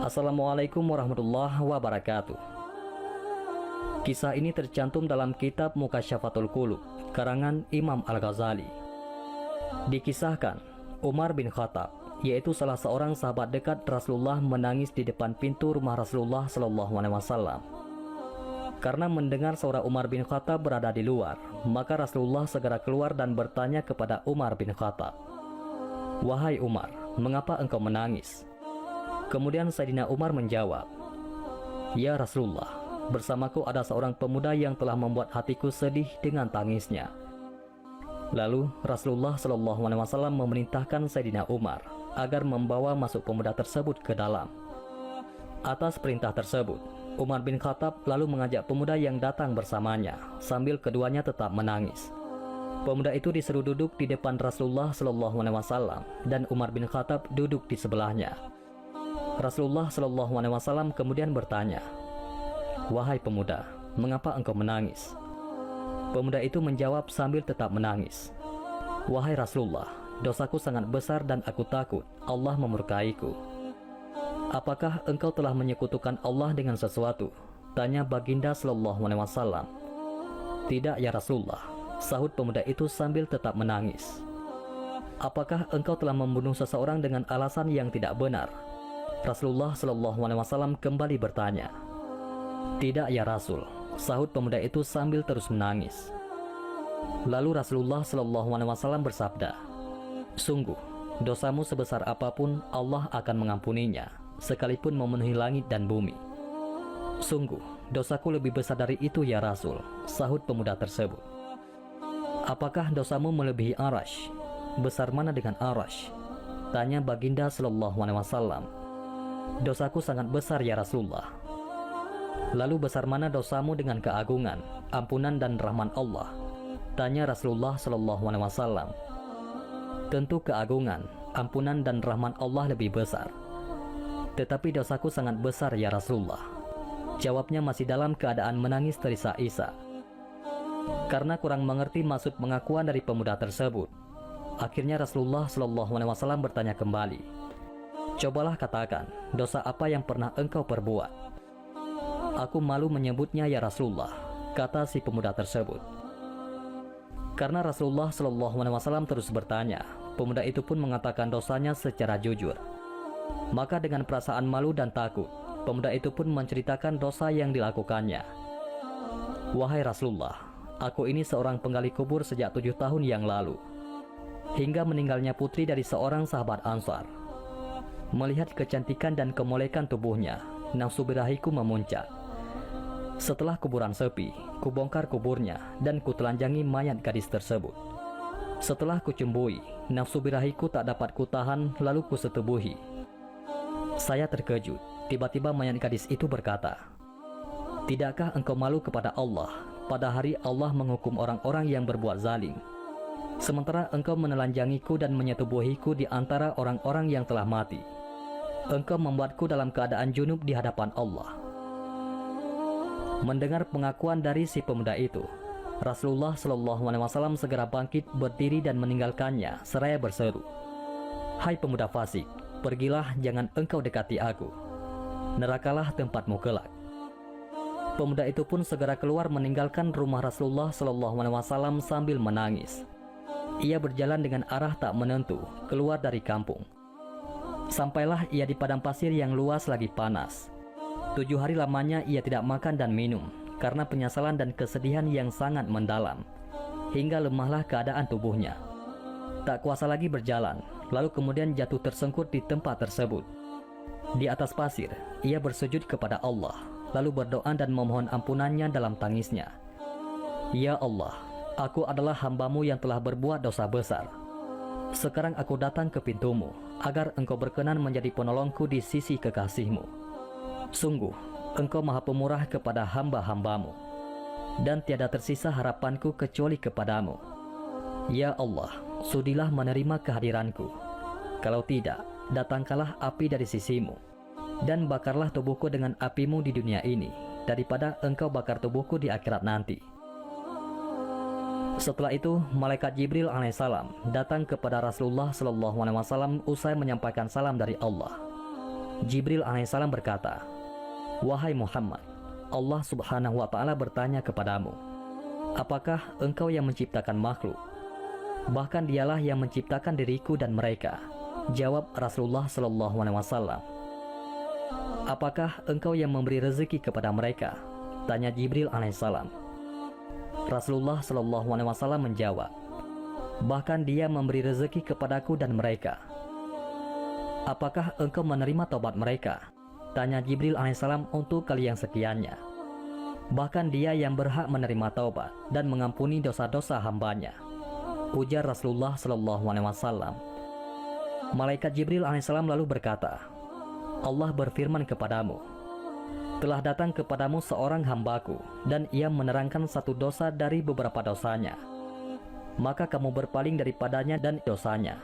Assalamualaikum warahmatullahi wabarakatuh. Kisah ini tercantum dalam kitab Mukasyafatul Qulub, karangan Imam Al-Ghazali. Dikisahkan, Umar bin Khattab, yaitu salah seorang sahabat dekat Rasulullah, menangis di depan pintu rumah Rasulullah SAW. Karena mendengar suara Umar bin Khattab berada di luar, maka Rasulullah segera keluar dan bertanya kepada Umar bin Khattab, "Wahai Umar, mengapa engkau menangis?" Kemudian Sayyidina Umar menjawab, "Ya Rasulullah, bersamaku ada seorang pemuda yang telah membuat hatiku sedih dengan tangisnya." Lalu Rasulullah SAW memerintahkan Sayyidina Umar agar membawa masuk pemuda tersebut ke dalam. Atas perintah tersebut, Umar bin Khattab lalu mengajak pemuda yang datang bersamanya, sambil keduanya tetap menangis. Pemuda itu disuruh duduk di depan Rasulullah SAW dan Umar bin Khattab duduk di sebelahnya. Rasulullah SAW kemudian bertanya, "Wahai pemuda, mengapa engkau menangis?" Pemuda itu menjawab sambil tetap menangis, "Wahai Rasulullah, dosaku sangat besar dan aku takut Allah memurkaiku." "Apakah engkau telah menyekutukan Allah dengan sesuatu?" tanya Baginda SAW. "Tidak ya Rasulullah," sahut pemuda itu sambil tetap menangis. "Apakah engkau telah membunuh seseorang dengan alasan yang tidak benar?" Rasulullah SAW kembali bertanya. "Tidak ya Rasul," sahut pemuda itu sambil terus menangis. Lalu Rasulullah SAW bersabda, "Sungguh, dosamu sebesar apapun Allah akan mengampuninya, sekalipun memenuhi langit dan bumi." "Sungguh, dosaku lebih besar dari itu ya Rasul," sahut pemuda tersebut. "Apakah dosamu melebihi Arash?" "Besar mana dengan Arash?" tanya Baginda SAW. "Dosaku sangat besar ya Rasulullah." "Lalu besar mana dosamu dengan keagungan, ampunan dan rahman Allah?" tanya Rasulullah SAW. "Tentu keagungan, ampunan dan rahman Allah lebih besar. Tetapi dosaku sangat besar ya Rasulullah," jawabnya masih dalam keadaan menangis terisak-isak. Karena kurang mengerti maksud pengakuan dari pemuda tersebut, akhirnya Rasulullah SAW bertanya kembali, "Cobalah katakan, dosa apa yang pernah engkau perbuat?" "Aku malu menyebutnya ya Rasulullah," kata si pemuda tersebut. Karena Rasulullah SAW terus bertanya, pemuda itu pun mengatakan dosanya secara jujur. Maka dengan perasaan malu dan takut, pemuda itu pun menceritakan dosa yang dilakukannya. "Wahai Rasulullah, aku ini seorang penggali kubur sejak 7 tahun yang lalu, hingga meninggalnya putri dari seorang sahabat Ansar. Melihat kecantikan dan kemolekan tubuhnya, nafsu birahiku memuncak. Setelah kuburan sepi, kubongkar kuburnya dan kutelanjangi mayat gadis tersebut. Setelah kucumbui, nafsu birahiku tak dapat kutahan, lalu kusetubuhi. Saya terkejut, tiba-tiba mayat gadis itu berkata, 'Tidakkah engkau malu kepada Allah pada hari Allah menghukum orang-orang yang berbuat zalim? Sementara engkau menelanjangiku dan menyetubuhiku di antara orang-orang yang telah mati. Engkau membuatku dalam keadaan junub di hadapan Allah.'" Mendengar pengakuan dari si pemuda itu, Rasulullah SAW segera bangkit berdiri dan meninggalkannya seraya berseru, "Hai pemuda fasik, pergilah, jangan engkau dekati aku. Nerakalah tempatmu kelak." Pemuda itu pun segera keluar meninggalkan rumah Rasulullah SAW sambil menangis. Ia berjalan dengan arah tak menentu keluar dari kampung. Sampailah ia di padang pasir yang luas lagi panas. 7 hari lamanya ia tidak makan dan minum karena penyesalan dan kesedihan yang sangat mendalam, hingga lemahlah keadaan tubuhnya. Tak kuasa lagi berjalan, lalu kemudian jatuh tersungkur di tempat tersebut. Di atas pasir, ia bersujud kepada Allah, lalu berdoa dan memohon ampunannya dalam tangisnya. "Ya Allah, aku adalah hamba-Mu yang telah berbuat dosa besar. Sekarang aku datang ke pintu-Mu, agar Engkau berkenan menjadi penolongku di sisi kekasih-Mu. Sungguh, Engkau maha pemurah kepada hamba-hamba-Mu, dan tiada tersisa harapanku kecuali kepadamu. Ya Allah, sudilah menerima kehadiranku. Kalau tidak, datangkanlah api dari sisi-Mu, dan bakarlah tubuhku dengan api-Mu di dunia ini, daripada Engkau bakar tubuhku di akhirat nanti." Setelah itu, malaikat Jibril alaihissalam datang kepada Rasulullah SAW usai menyampaikan salam dari Allah. Jibril alaihissalam berkata, "Wahai Muhammad, Allah subhanahu wa ta'ala bertanya kepadamu, apakah engkau yang menciptakan makhluk? Bahkan dialah yang menciptakan diriku dan mereka." Jawab Rasulullah sallallahu alaihi wasallam. "Apakah engkau yang memberi rezeki kepada mereka?" tanya Jibril alaihissalam. Rasulullah sallallahu alaihi wasallam menjawab, "Bahkan dia memberi rezeki kepadaku dan mereka." "Apakah engkau menerima taubat mereka?" tanya Jibril alaihissalam untuk kali yang sekiannya. "Bahkan dia yang berhak menerima taubat dan mengampuni dosa-dosa hambanya," ujar Rasulullah sallallahu alaihi wasallam. Malaikat Jibril alaihissalam lalu berkata, "Allah berfirman kepadamu, telah datang kepadamu seorang hambaku dan ia menerangkan satu dosa dari beberapa dosanya. Maka kamu berpaling daripadanya dan dosanya.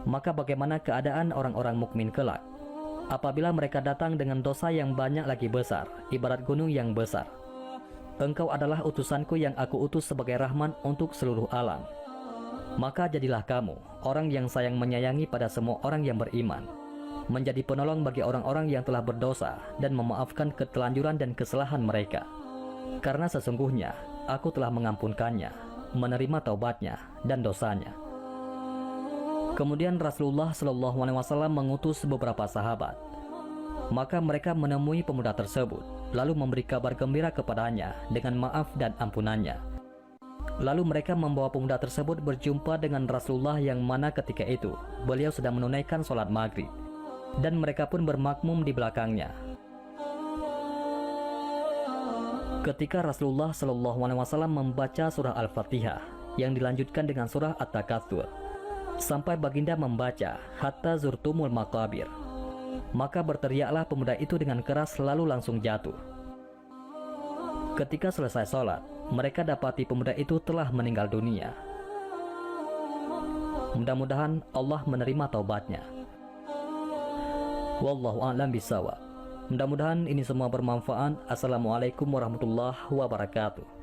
Maka bagaimana keadaan orang-orang mukmin kelak apabila mereka datang dengan dosa yang banyak lagi besar, ibarat gunung yang besar? Engkau adalah utusanku yang aku utus sebagai rahman untuk seluruh alam. Maka jadilah kamu orang yang sayang menyayangi pada semua orang yang beriman, menjadi penolong bagi orang-orang yang telah berdosa dan memaafkan ketelanjuran dan kesalahan mereka. Karena sesungguhnya aku telah mengampunkannya, menerima taubatnya dan dosanya." Kemudian Rasulullah Shallallahu Alaihi Wasallam mengutus beberapa sahabat. Maka mereka menemui pemuda tersebut, lalu memberi kabar gembira kepadanya dengan maaf dan ampunannya. Lalu mereka membawa pemuda tersebut berjumpa dengan Rasulullah, yang mana ketika itu beliau sedang menunaikan sholat maghrib, dan mereka pun bermakmum di belakangnya. Ketika Rasulullah Shallallahu Alaihi Wasallam membaca surah Al-Fatihah yang dilanjutkan dengan surah At-Takatsur sampai baginda membaca hatta zurtumul maqabir, maka berteriaklah pemuda itu dengan keras lalu langsung jatuh. Ketika selesai sholat, mereka dapati pemuda itu telah meninggal dunia. Mudah-mudahan Allah menerima taubatnya. Wallahu a'lam bishawab. Mudah-mudahan ini semua bermanfaat. Assalamualaikum warahmatullahi wabarakatuh.